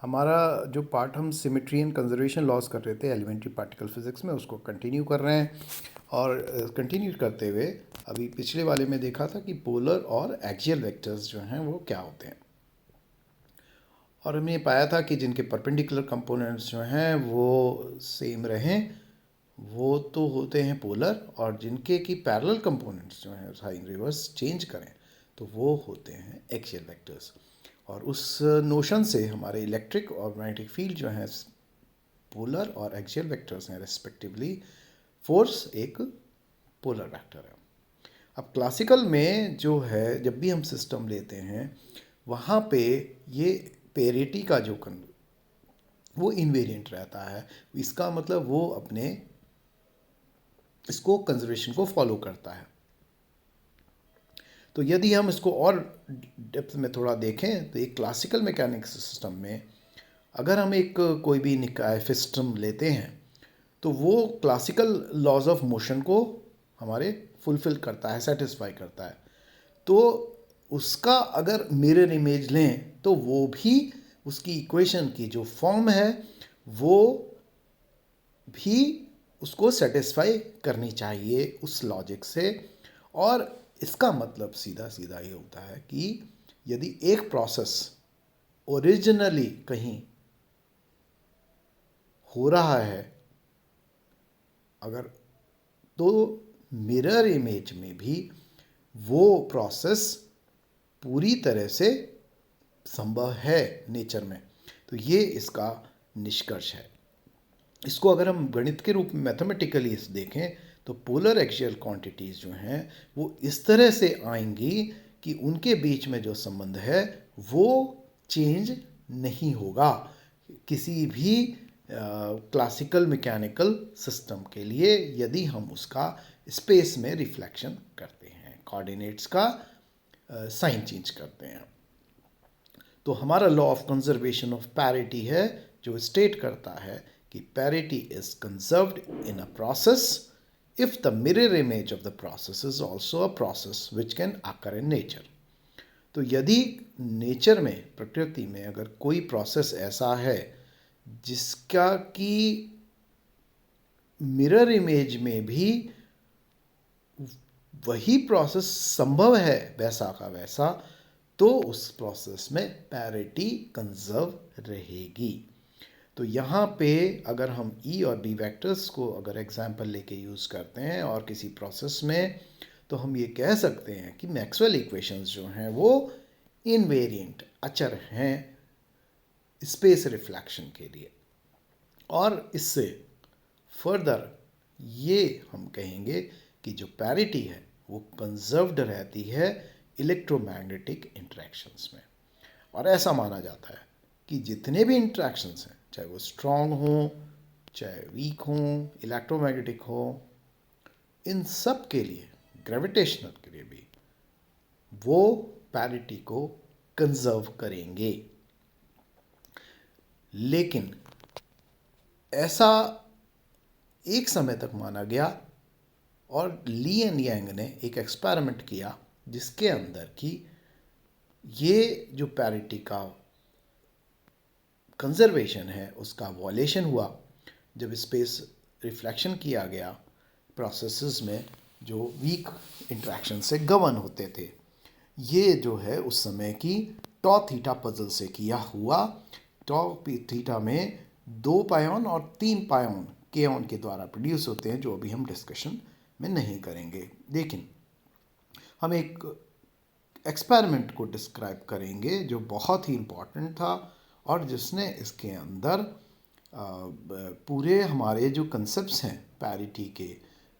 हमारा जो पार्ट हम सिमेट्री एंड कंजर्वेशन लॉस कर रहे थे एलिमेंट्री पार्टिकल फिजिक्स में, उसको कंटिन्यू कर रहे हैं। और कंटिन्यू करते हुए अभी पिछले वाले में देखा था कि पोलर और एक्सियल वेक्टर्स जो हैं वो क्या होते हैं, और हमने पाया था कि जिनके परपेंडिकुलर कंपोनेंट्स जो हैं वो सेम रहें वो तो होते हैं पोलर, और जिनके की पैरेलल कंपोनेंट्स जो हैं साइन रिवर्स चेंज करें तो वो होते हैं एक्सियल वेक्टर्स। और उस नोशन से हमारे इलेक्ट्रिक और मैग्नेटिक फील्ड जो हैं पोलर और एक्सियल वेक्टर्स हैं रेस्पेक्टिवली। फोर्स एक पोलर वेक्टर है। अब क्लासिकल में जो है जब भी हम सिस्टम लेते हैं वहाँ पे ये पेरिटी का जो वो इनवेरिएंट रहता है। इसका मतलब वो अपने इसको कंजर्वेशन को फॉलो करता है। तो यदि हम इसको और डेप्थ में थोड़ा देखें तो एक क्लासिकल मैकेनिक्स सिस्टम में अगर हम एक कोई भी निकाय सिस्टम लेते हैं तो वो क्लासिकल लॉज ऑफ मोशन को हमारे फुलफिल करता है, सेटिस्फाई करता है। तो उसका अगर मिरर इमेज लें तो वो भी उसकी इक्वेशन की जो फॉर्म है वो भी उसको सेटिस्फाई करनी चाहिए उस लॉजिक से। और इसका मतलब सीधा सीधा ये होता है कि यदि एक प्रोसेस ओरिजिनली कहीं हो रहा है अगर, तो मिरर इमेज में भी वो प्रोसेस पूरी तरह से संभव है नेचर में। तो ये इसका निष्कर्ष है। इसको अगर हम गणित के रूप में मैथमेटिकली देखें तो पोलर एक्सियल क्वांटिटीज़ जो हैं वो इस तरह से आएंगी कि उनके बीच में जो संबंध है वो चेंज नहीं होगा किसी भी क्लासिकल मैकेनिकल सिस्टम के लिए, यदि हम उसका स्पेस में रिफ्लेक्शन करते हैं, कोऑर्डिनेट्स का साइन चेंज करते हैं। तो हमारा law of conservation of parity है जो स्टेट करता है कि parity is conserved in a process if the mirror image of the process is also a process which can occur in nature. तो यदि नेचर में, प्रकृति में अगर कोई प्रोसेस ऐसा है जिसका कि मिरर इमेज में भी वही प्रोसेस संभव है वैसा का वैसा, तो उस प्रोसेस में पैरिटी कंजर्व रहेगी। तो यहाँ पे अगर हम ई और बी वेक्टर्स को अगर एग्जाम्पल लेके यूज़ करते हैं और किसी प्रोसेस में, तो हम ये कह सकते हैं कि मैक्सवेल इक्वेशंस जो हैं वो इनवेरिएंट अचर हैं स्पेस रिफ्लेक्शन के लिए। और इससे फर्दर ये हम कहेंगे कि जो पैरिटी है वो कंजर्व्ड रहती है इलेक्ट्रोमैग्नेटिक इंटरेक्शंस में। और ऐसा माना जाता है कि जितने भी इंटरेक्शंस हैं, चाहे वो स्ट्रॉन्ग हों चाहे वीक हों, इलेक्ट्रोमैग्नेटिक हो, इन सब के लिए, ग्रेविटेशनल के लिए भी, वो पैरिटी को कंजर्व करेंगे। लेकिन ऐसा एक समय तक माना गया और ली एंड यांग ने एक एक्सपेरिमेंट किया जिसके अंदर कि ये जो पैरिटी का कंजर्वेशन है उसका वॉलेशन हुआ जब स्पेस रिफ्लेक्शन किया गया प्रोसेसेस में जो वीक इंटरेक्शन से गवर्न होते थे। ये जो है उस समय की टॉ थीटा पजल से किया हुआ। टॉ थीटा में 2 पायोन और 3 पायोन केओन के द्वारा प्रोड्यूस होते हैं, जो अभी हम डिस्कशन में नहीं करेंगे। लेकिन हम एक एक्सपेरिमेंट को डिस्क्राइब करेंगे जो बहुत ही इम्पोर्टेंट था और जिसने इसके अंदर पूरे हमारे जो कंसेप्ट्स हैं पैरिटी के,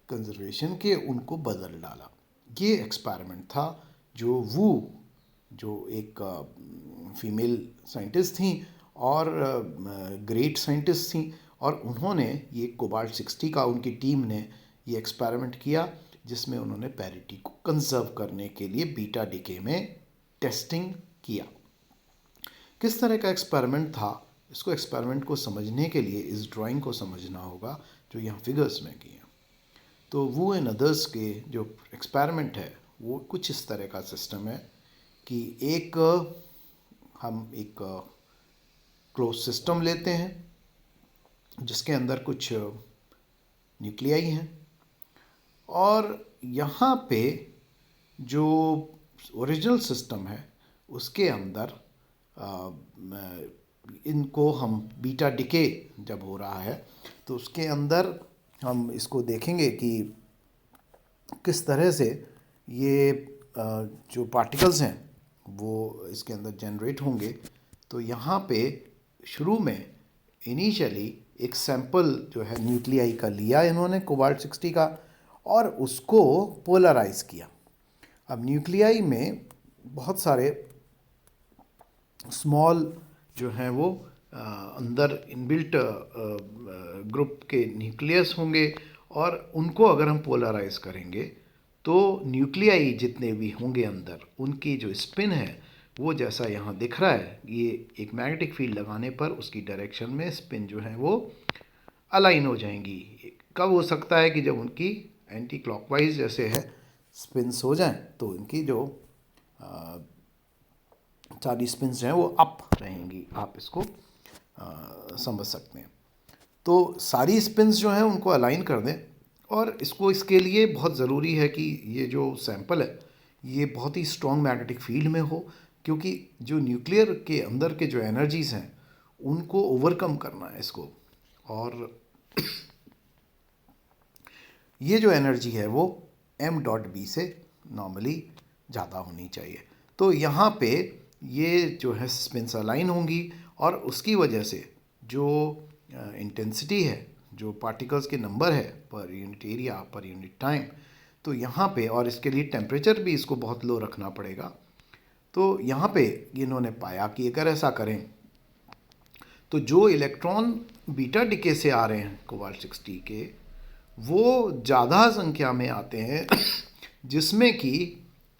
कंजर्वेशन के, उनको बदल डाला। ये एक्सपेरिमेंट था जो वू, जो एक फीमेल साइंटिस्ट थी और ग्रेट साइंटिस्ट थी, और उन्होंने ये कोबाल्ट 60 का, उनकी टीम ने ये एक्सपेरिमेंट किया जिसमें उन्होंने पैरिटी को कंजर्व करने के लिए बीटा डिके में टेस्टिंग किया। किस तरह का एक्सपेरिमेंट था, इसको एक्सपेरिमेंट को समझने के लिए इस ड्राइंग को समझना होगा जो यहाँ फिगर्स में की है। तो वो एंड अदर्स के जो एक्सपेरिमेंट है वो कुछ इस तरह का सिस्टम है कि हम एक क्लोज सिस्टम लेते हैं जिसके अंदर कुछ न्यूक्लियाई हैं, और यहाँ पे जो ओरिजिनल सिस्टम है उसके अंदर इनको हम बीटा डिके जब हो रहा है तो उसके अंदर हम इसको देखेंगे कि किस तरह से ये जो पार्टिकल्स हैं वो इसके अंदर जनरेट होंगे। तो यहाँ पे शुरू में इनिशियली एक सैंपल जो है न्यूक्लियाई का लिया इन्होंने कोबाल्ट 60 का, और उसको पोलराइज किया। अब न्यूक्लियाई में बहुत सारे स्मॉल जो हैं वो अंदर इनबिल्ट ग्रुप के न्यूक्लियस होंगे, और उनको अगर हम पोलराइज करेंगे तो न्यूक्लियाई जितने भी होंगे अंदर उनकी जो स्पिन है वो जैसा यहाँ दिख रहा है, ये एक मैग्नेटिक फील्ड लगाने पर उसकी डायरेक्शन में स्पिन जो है वो अलाइन हो जाएंगी। कब हो सकता है कि जब उनकी एंटी क्लॉकवाइज जैसे है स्पिन्स हो जाएं तो उनकी जो सारी स्पिन्स हैं वो अप रहेंगी। आप इसको समझ सकते हैं। तो सारी स्पिन्स जो हैं उनको अलाइन कर दें, और इसके लिए बहुत ज़रूरी है कि ये जो सैंपल है ये बहुत ही स्ट्रॉन्ग मैग्नेटिक फील्ड में हो, क्योंकि जो न्यूक्लियर के अंदर के जो एनर्जीज़ हैं उनको ओवरकम करना है इसको, और ये जो एनर्जी है वो m.b से नॉर्मली ज़्यादा होनी चाहिए। तो यहाँ पे ये जो है स्पिन्स अलाइन होंगी, और उसकी वजह से जो इंटेंसिटी है, जो पार्टिकल्स के नंबर है per unit area per unit time, तो यहाँ पे, और इसके लिए टेम्परेचर भी इसको बहुत लो रखना पड़ेगा। तो यहाँ पे इन्होंने पाया कि अगर ऐसा करें तो जो इलेक्ट्रॉन बीटा डिके से आ रहे हैं कोबाल्ट 60 के, वो ज़्यादा संख्या में आते हैं जिसमें कि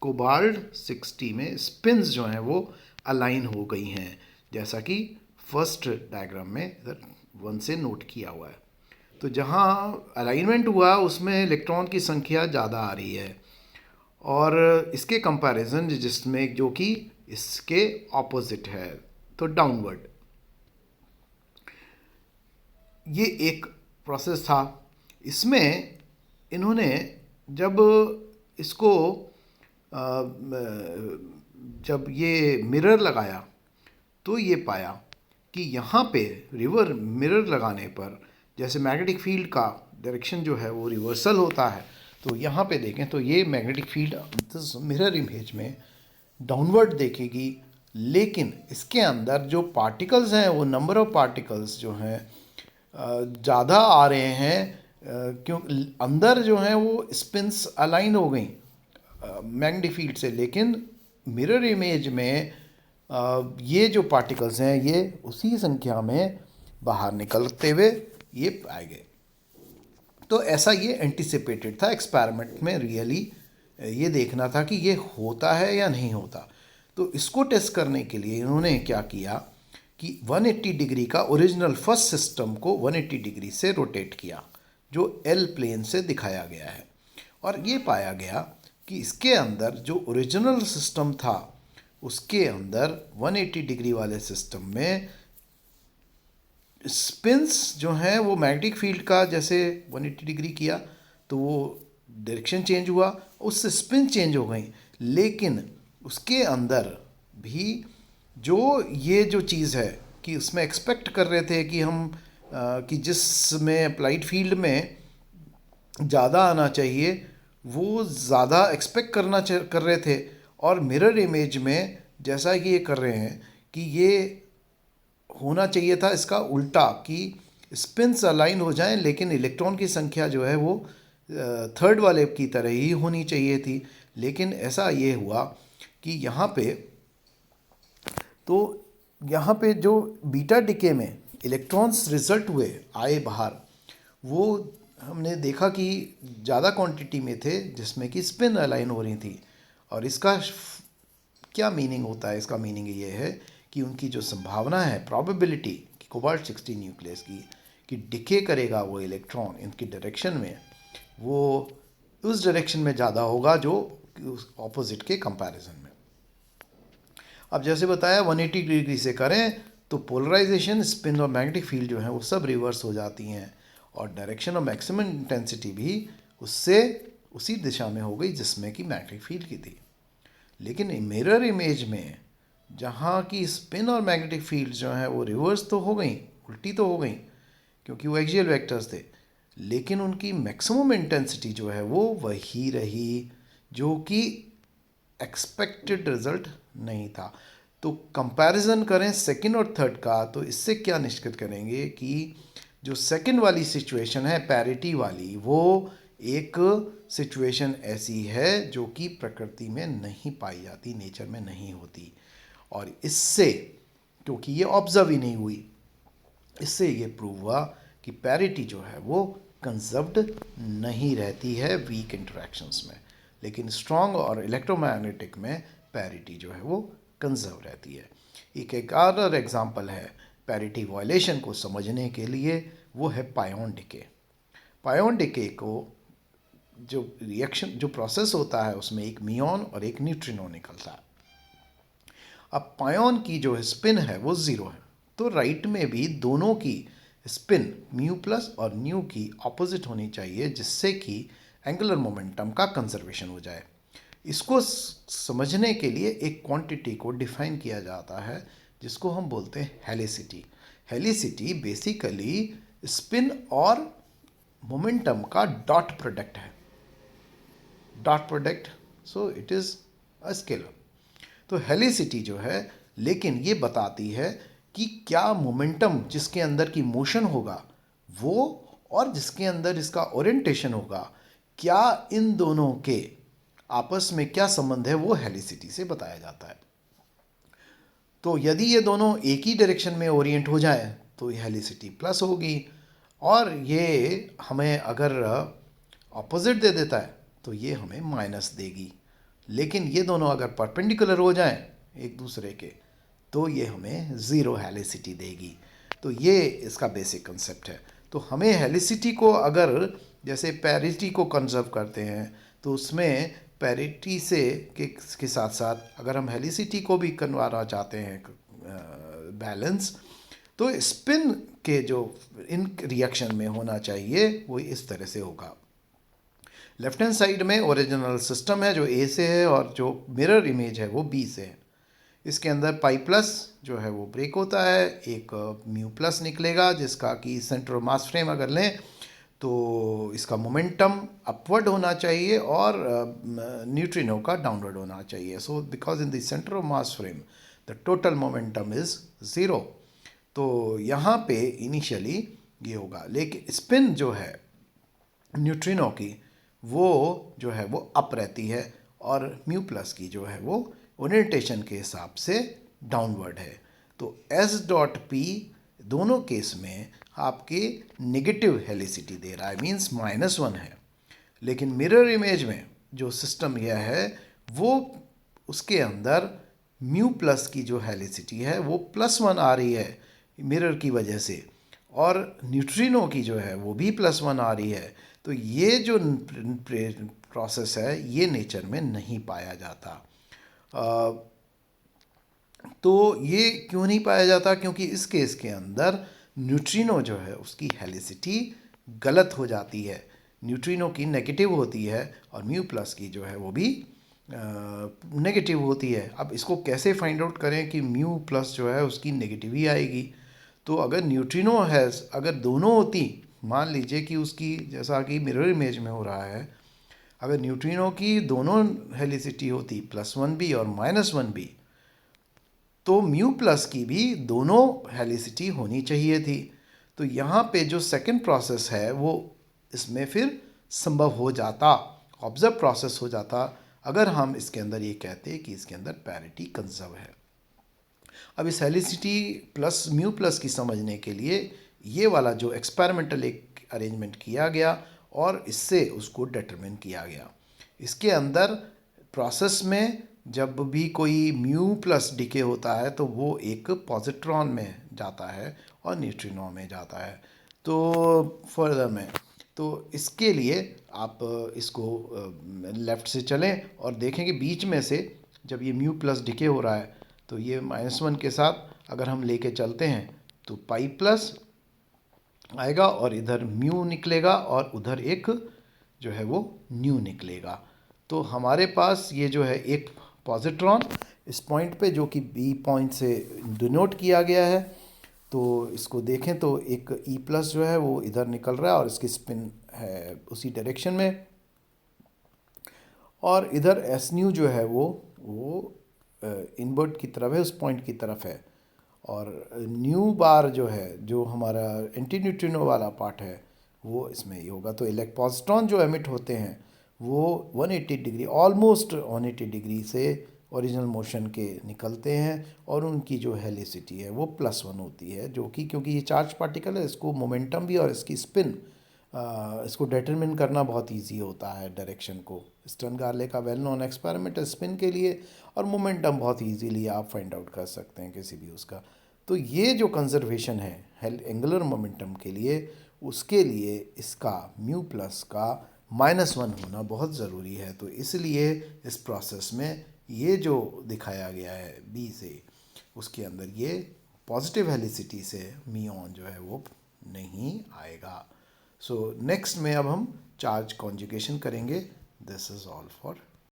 कोबाल्ट 60 में स्पिन्स जो हैं वो अलाइन हो गई हैं, जैसा कि फर्स्ट डायग्राम में इधर 1 से नोट किया हुआ है। तो जहाँ अलाइनमेंट हुआ उसमें इलेक्ट्रॉन की संख्या ज़्यादा आ रही है, और इसके कंपैरिजन जिसमें जो कि इसके ऑपोजिट है, तो डाउनवर्ड। ये एक प्रोसेस था। इसमें इन्होंने जब इसको जब ये मिरर लगाया तो ये पाया कि यहाँ पे रिवर मिरर लगाने पर जैसे मैग्नेटिक फील्ड का डायरेक्शन जो है वो रिवर्सल होता है। तो यहाँ पे देखें तो ये मैग्नेटिक फील्ड मिरर इमेज में डाउनवर्ड देखेगी, लेकिन इसके अंदर जो पार्टिकल्स हैं वो नंबर ऑफ पार्टिकल्स जो हैं ज़्यादा आ रहे हैं, क्यों अंदर जो हैं वो स्पिन्स अलाइन हो गई मैग्नेटिक फील्ड से, लेकिन मिरर इमेज में ये जो पार्टिकल्स हैं ये उसी संख्या में बाहर निकलते हुए ये पाए गए। तो ऐसा ये एंटिसिपेटेड था एक्सपेरिमेंट में, रियली ये देखना था कि ये होता है या नहीं होता। तो इसको टेस्ट करने के लिए इन्होंने क्या किया कि 180 डिग्री का ओरिजिनल फर्स्ट सिस्टम को 180 डिग्री से रोटेट किया, जो एल प्लेन से दिखाया गया है, और ये पाया गया कि इसके अंदर जो ओरिजिनल सिस्टम था उसके अंदर 180 डिग्री वाले सिस्टम में स्पिन्स जो हैं वो मैग्नेटिक फील्ड का जैसे 180 डिग्री किया तो वो डायरेक्शन चेंज हुआ, उससे स्पिन चेंज हो गई, लेकिन उसके अंदर भी जो ये जो चीज़ है कि उसमें एक्सपेक्ट कर रहे थे कि हम कि जिसमें अप्लाइड फील्ड में ज़्यादा आना चाहिए वो ज़्यादा एक्सपेक्ट कर रहे थे, और मिरर इमेज में जैसा कि ये कर रहे हैं कि ये होना चाहिए था इसका उल्टा, कि स्पिन्स अलाइन हो जाएं लेकिन इलेक्ट्रॉन की संख्या जो है वो थर्ड वाले की तरह ही होनी चाहिए थी। लेकिन ऐसा ये हुआ कि यहाँ पे जो बीटा डिके में इलेक्ट्रॉन्स रिजल्ट हुए आए बाहर, वो हमने देखा कि ज़्यादा क्वांटिटी में थे जिसमें कि स्पिन अलाइन हो रही थी। और इसका क्या मीनिंग होता है? इसका मीनिंग ये है कि उनकी जो संभावना है, प्रोबेबिलिटी कि कोबाल्ट 60 न्यूक्लियस की कि डिके करेगा वो इलेक्ट्रॉन इनकी डायरेक्शन में, वो उस डायरेक्शन में ज़्यादा होगा जो उस ऑपोजिट के कंपैरिजन में। अब जैसे बताया 180 डिग्री से करें तो पोलराइजेशन, स्पिन और मैग्नेटिक फील्ड जो है वो सब रिवर्स हो जाती हैं, और डायरेक्शन ऑफ मैक्सिमम इंटेंसिटी भी उससे उसी दिशा में हो गई जिसमें कि मैग्नेटिक फील्ड की थी। लेकिन मिरर इमेज में जहाँ की स्पिन और मैग्नेटिक फील्ड जो है वो रिवर्स तो हो गई, उल्टी तो हो गई, क्योंकि वो एक्सियल वेक्टर्स थे, लेकिन उनकी मैक्सिमम इंटेंसिटी जो है वो वही रही, जो कि एक्सपेक्टेड रिजल्ट नहीं था। तो कंपैरिजन करें सेकंड और थर्ड का, तो इससे क्या निष्कर्ष करेंगे कि जो सेकंड वाली सिचुएशन है पैरिटी वाली, वो एक सिचुएशन ऐसी है जो कि प्रकृति में नहीं पाई जाती, नेचर में नहीं होती, और इससे, क्योंकि ये ऑब्जर्व ही नहीं हुई, इससे ये प्रूव हुआ कि पैरिटी जो है वो कंजर्व्ड नहीं रहती है वीक इंटरेक्शंस में, लेकिन स्ट्रॉन्ग और इलेक्ट्रोमैग्नेटिक में पैरिटी जो है वो कंजर्व रहती है। एक अदर एग्जांपल है पैरिटी वायलेशन को समझने के लिए, वो है पायोन डिके। पायोन डिके को जो रिएक्शन, जो प्रोसेस होता है, उसमें एक मियॉन और एक न्यूट्रिनो निकलता है। अब पायोन की जो स्पिन है वो ज़ीरो है, तो राइट में भी दोनों की स्पिन म्यू प्लस और न्यू की ऑपोजिट होनी चाहिए, जिससे कि एंगुलर मोमेंटम का कंजर्वेशन हो जाए। इसको समझने के लिए एक क्वांटिटी को डिफाइन किया जाता है जिसको हम बोलते हैं हेलिसिटी। हेलिसिटी बेसिकली स्पिन और मोमेंटम का डॉट प्रोडक्ट है, dot product, so it is a scalar. तो हेलिसिटी जो है, लेकिन ये बताती है कि क्या मोमेंटम जिसके अंदर की मोशन होगा वो, और जिसके अंदर इसका ओरिएंटेशन होगा, क्या इन दोनों के आपस में क्या संबंध है, वो हेलिसिटी से बताया जाता है। तो यदि ये दोनों एक ही डायरेक्शन में ओरिएंट हो जाए तो ये हेलिसिटी प्लस होगी, और ये हमें अगर ऑपोजिट दे देता है तो ये हमें माइनस देगी। लेकिन ये दोनों अगर परपेंडिकुलर हो जाएं एक दूसरे के, तो ये हमें ज़ीरो हेलिसिटी देगी। तो ये इसका बेसिक कंसेप्ट है। तो हमें हेलिसिटी को, अगर जैसे पैरिटी को कंजर्व करते हैं, तो उसमें पैरिटी से के साथ साथ अगर हम हेलिसिटी को भी करवाना चाहते हैं बैलेंस, तो स्पिन के जो इन रिएक्शन में होना चाहिए वो इस तरह से होगा। लेफ्ट हैंड साइड में ओरिजिनल सिस्टम है जो ए से है, और जो मिरर इमेज है वो बी से है। इसके अंदर पाई प्लस जो है वो ब्रेक होता है, एक म्यू प्लस निकलेगा जिसका कि सेंटर मास फ्रेम अगर लें तो इसका मोमेंटम अपवर्ड होना चाहिए और न्यूट्रिनो का डाउनवर्ड होना चाहिए। So because in the centre of mass frame the total momentum is zero. तो यहाँ पे इनिशियली ये होगा, लेकिन स्पिन जो है न्यूट्रिनो की वो जो है वो अप रहती है, और म्यू प्लस की जो है वो ओरिएंटेशन के हिसाब से डाउनवर्ड है। तो एस डॉट पी दोनों केस में आपके नेगेटिव हेलिसिटी दे रहा है, मीन्स -1 है। लेकिन मिरर इमेज में जो सिस्टम यह है वो, उसके अंदर म्यू प्लस की जो हेलिसिटी है वो +1 आ रही है मिरर की वजह से, और न्यूट्रिनो की जो है वो भी +1 आ रही है। तो ये जो प्रोसेस है ये नेचर में नहीं पाया जाता। तो ये क्यों नहीं पाया जाता? क्योंकि इस केस के अंदर न्यूट्रिनो जो है उसकी हेलिसिटी गलत हो जाती है, न्यूट्रिनो की नेगेटिव होती है, और म्यू प्लस की जो है वो भी नेगेटिव होती है। अब इसको कैसे फाइंड आउट करें कि म्यू प्लस जो है उसकी नेगेटिव ही आएगी? तो अगर न्यूट्रिनो है, अगर दोनों होती, मान लीजिए कि उसकी, जैसा कि मिरर इमेज में हो रहा है, अगर न्यूट्रिनो की दोनों हेलिसिटी होती +1 भी और -1 भी, तो म्यू प्लस की भी दोनों हेलिसिटी होनी चाहिए थी। तो यहाँ पे जो सेकंड प्रोसेस है वो इसमें फिर संभव हो जाता, ऑब्जर्व प्रोसेस हो जाता, अगर हम इसके अंदर ये कहते कि इसके अंदर पैरिटी कंजर्व है। अब इस हेलिसिटी प्लस म्यू प्लस की समझने के लिए ये वाला जो एक्सपेरिमेंटल एक अरेंजमेंट किया गया और इससे उसको डिटरमिन किया गया। इसके अंदर प्रोसेस में जब भी कोई म्यू प्लस डिके होता है तो वो एक पॉजिट्रॉन में जाता है और न्यूट्रिनो में जाता है। तो फर्दर में, तो इसके लिए आप इसको लेफ़्ट से चलें और देखें कि बीच में से जब ये म्यू प्लस डिके हो रहा है तो ये -1 के साथ अगर हम लेके चलते हैं तो पाई प्लस आएगा और इधर म्यू निकलेगा और उधर एक जो है वो न्यू निकलेगा। तो हमारे पास ये जो है एक पॉजिट्रॉन इस पॉइंट पे जो कि बी पॉइंट से डिनोट किया गया है, तो इसको देखें तो एक ई प्लस जो है वो इधर निकल रहा है और इसकी स्पिन है उसी डायरेक्शन में, और इधर एस न्यू जो है वो इनवर्ट की तरफ है, उस पॉइंट की तरफ है। और न्यू बार जो है, जो हमारा एंटी न्यूट्रिनो वाला पार्ट है, वो इसमें ही होगा। तो इलेक्ट्रॉन जो एमिट होते हैं वो 180 डिग्री, ऑलमोस्ट 180 डिग्री से ओरिजिनल मोशन के निकलते हैं, और उनकी जो हेलिसिटी है वो +1 होती है, जो कि क्योंकि ये चार्ज पार्टिकल है, इसको मोमेंटम भी और इसकी स्पिन इसको डिटरमिन करना बहुत इजी होता है डायरेक्शन को। स्टर्न गार्ले का वेल नोन एक्सपेरिमेंट है स्पिन के लिए, और मोमेंटम बहुत इजीली आप फाइंड आउट कर सकते हैं किसी भी उसका। तो ये जो कंजर्वेशन है एंगुलर मोमेंटम के लिए, उसके लिए इसका म्यू प्लस का -1 होना बहुत ज़रूरी है। तो इसलिए इस प्रोसेस में ये जो दिखाया गया है बी से, उसके अंदर ये पॉजिटिव हेलिसिटी से मियॉन जो है वो नहीं आएगा। सो नेक्स्ट में अब हम चार्ज कॉन्जुगेशन करेंगे। This is all for